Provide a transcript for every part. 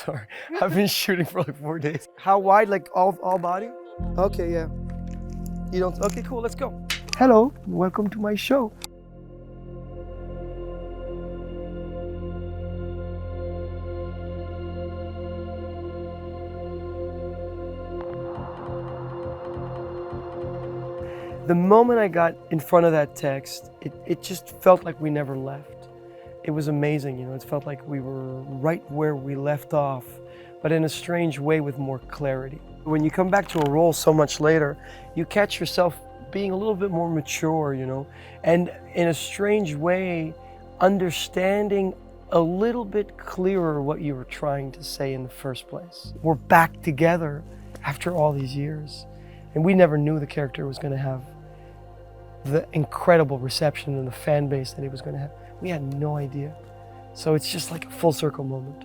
Sorry, I've been shooting for like 4 days. How wide, like all body? Okay, yeah. You don't, okay, cool, let's go. Hello, welcome to my show. The moment I got in front of that text, it just felt like we never left. It was amazing, you know, it felt like we were right where we left off, but in a strange way with more clarity. When you come back to a role so much later, you catch yourself being a little bit more mature, you know, and in a strange way, understanding a little bit clearer what you were trying to say in the first place. We're back together after all these years, and we never knew the character was going to have the incredible reception and the fan base that he was going to have. We had no idea. So it's just like a full circle moment.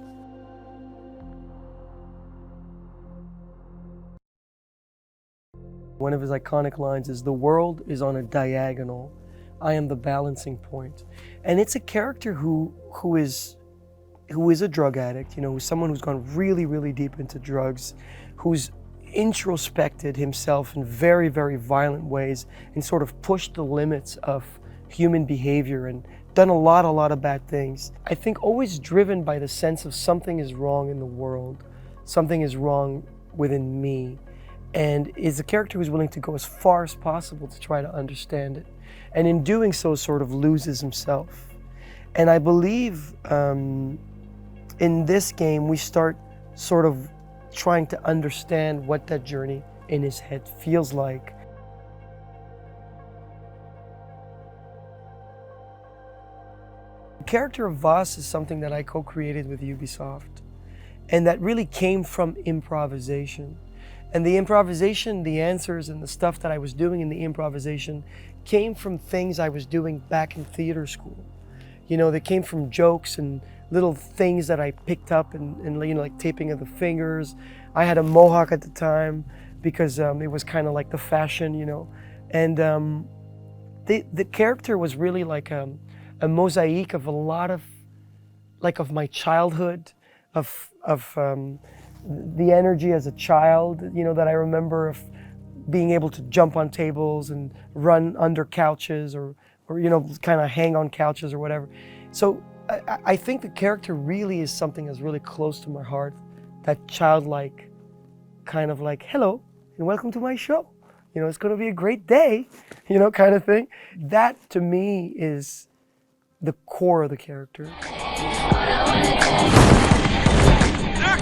One of his iconic lines is, "The world is on a diagonal. I am the balancing point." And it's a character who is a drug addict, you know, who's someone who's gone really, really deep into drugs, who's introspected himself in very, very violent ways and sort of pushed the limits of human behavior and done a lot of bad things. I think always driven by the sense of something is wrong in the world, something is wrong within me, and is a character who's willing to go as far as possible to try to understand it. And in doing so, sort of loses himself. And I believe in this game, we start sort of trying to understand what that journey in his head feels like. The character of Vaas is something that I co-created with Ubisoft, and that really came from improvisation. And the improvisation, the answers and the stuff that I was doing in the improvisation came from things I was doing back in theater school. You know, they came from jokes and little things that I picked up and you know, like taping of the fingers. I had a mohawk at the time because it was kind of like the fashion, you know. And the character was really like a mosaic of a lot of, like, of my childhood, of the energy as a child, you know, that I remember of being able to jump on tables and run under couches or you know, kind of hang on couches or whatever. So I think the character really is something that's really close to my heart, that childlike kind of like, hello and welcome to my show. You know, it's going to be a great day, you know, kind of thing. That to me is the core of the character. They're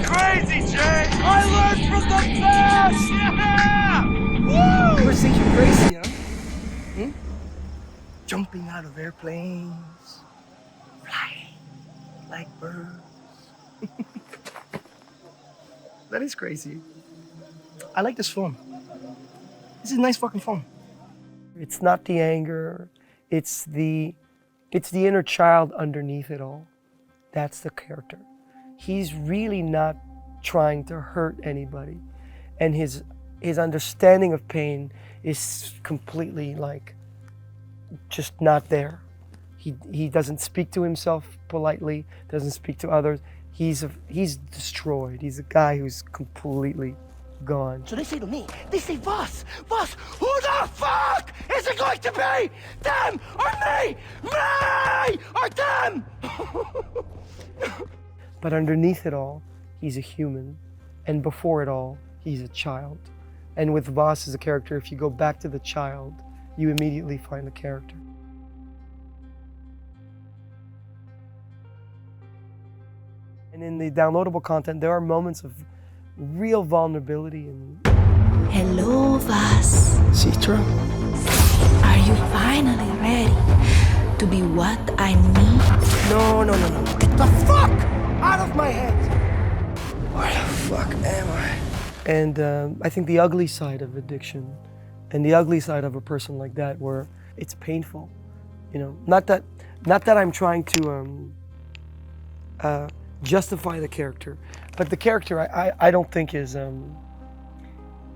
crazy, Jay! I learned from the best! Yeah! Woo! You ever think you're crazy, huh? Jumping out of airplanes, flying like birds. That is crazy. I like this film. This is a nice fucking film. It's not the anger, it's the inner child underneath it all. That's the character. He's really not trying to hurt anybody. And his understanding of pain is completely like, just not there. He doesn't speak to himself politely, doesn't speak to others. He's destroyed. He's a guy who's completely gone. So they say to me, they say, Vaas, who the fuck is it going to be? Them or me? Me or them? But underneath it all, he's a human. And before it all, he's a child. And with Vaas as a character, if you go back to the child, you immediately find the character. And in the downloadable content, there are moments of real vulnerability. And Hello, Vaas. Citra? Are you finally ready to be what I need? No. Get the fuck out of my head! Where the fuck am I? And I think the ugly side of addiction and the ugly side of a person like that, where it's painful, you know. Not that I'm trying to justify the character, but the character I don't think is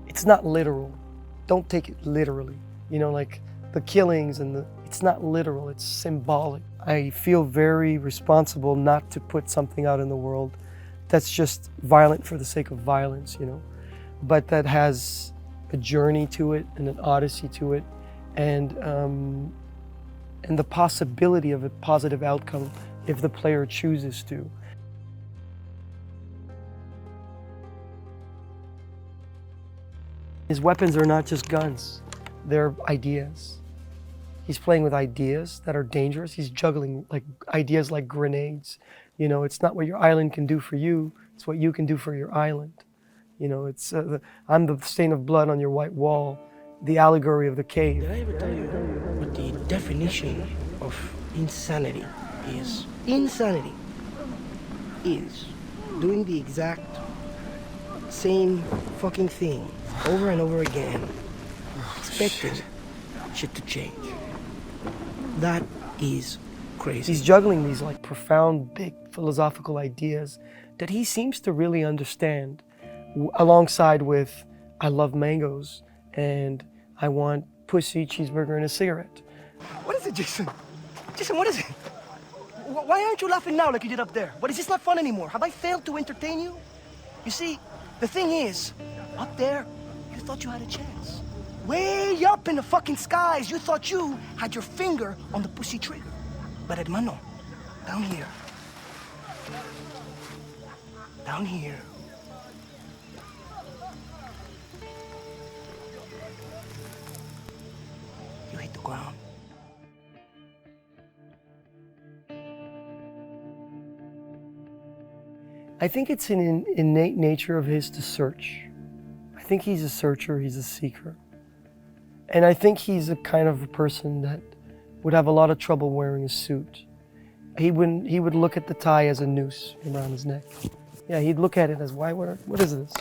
it's not literal. Don't take it literally, you know, like the killings and it's not literal, it's symbolic. I feel very responsible not to put something out in the world that's just violent for the sake of violence, you know, but that has a journey to it and an odyssey to it, and the possibility of a positive outcome if the player chooses to. His weapons are not just guns, they're ideas. He's playing with ideas that are dangerous. He's juggling like ideas like grenades. You know, it's not what your island can do for you, it's what you can do for your island. You know, it's I'm the stain of blood on your white wall, the allegory of the cave. Did I ever tell you what the definition of insanity is? Insanity is doing the exact same fucking thing over and over again, expecting shit to change. That is crazy. He's juggling these like profound, big philosophical ideas that he seems to really understand, alongside with, I love mangoes and I want pussy, cheeseburger, and a cigarette. What is it, Jason? Jason, what is it? Why aren't you laughing now like you did up there? What, is this not fun anymore? Have I failed to entertain you? You see, the thing is, up there, you thought you had a chance. Way up in the fucking skies, you thought you had your finger on the pussy trigger. But hermano, down here, you hit the ground. I think it's an innate nature of his to search. I think he's a searcher, he's a seeker. And I think he's a kind of a person that would have a lot of trouble wearing a suit. He would look at the tie as a noose around his neck. Yeah, he'd look at it as, what is this?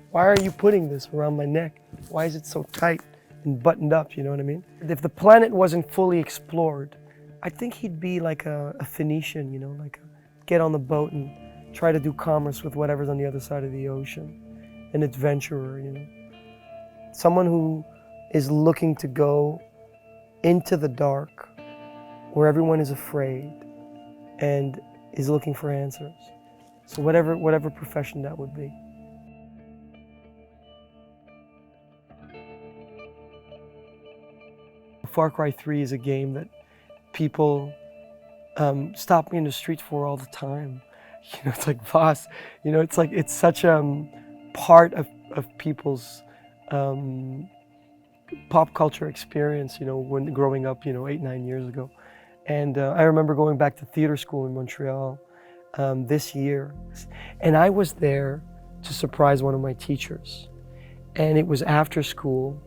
Why are you putting this around my neck? Why is it so tight and buttoned up, you know what I mean? If the planet wasn't fully explored, I think he'd be like a Phoenician, you know, like get on the boat and try to do commerce with whatever's on the other side of the ocean. An adventurer, you know. Someone who is looking to go into the dark where everyone is afraid and is looking for answers. So whatever profession that would be. Far Cry 3 is a game that people stop me in the streets for all the time. You know, it's like Vaas, you know, it's such a part of people's pop culture experience, you know, when growing up, you know, 8-9 years ago. And I remember going back to theater school in Montreal this year, and I was there to surprise one of my teachers. And it was after school,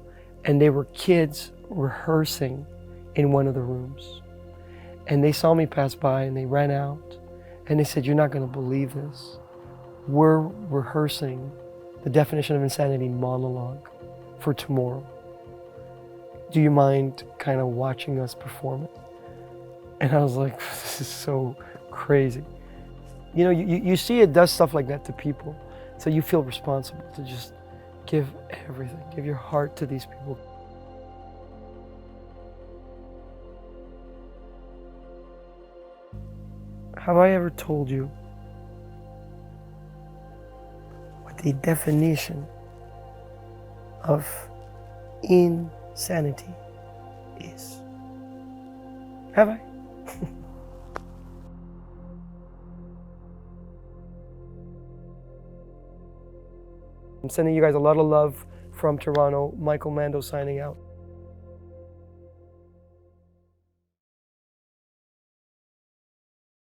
and they were kids rehearsing in one of the rooms. And they saw me pass by, and they ran out, and they said, "You're not going to believe this. We're rehearsing the definition of insanity monologue for tomorrow. Do you mind kind of watching us perform it?" And I was like, this is so crazy. You know, you see it does stuff like that to people, so you feel responsible to just give everything, give your heart to these people. Have I ever told you what the definition of insanity is? Have I? I'm sending you guys a lot of love from Toronto. Mando signing out.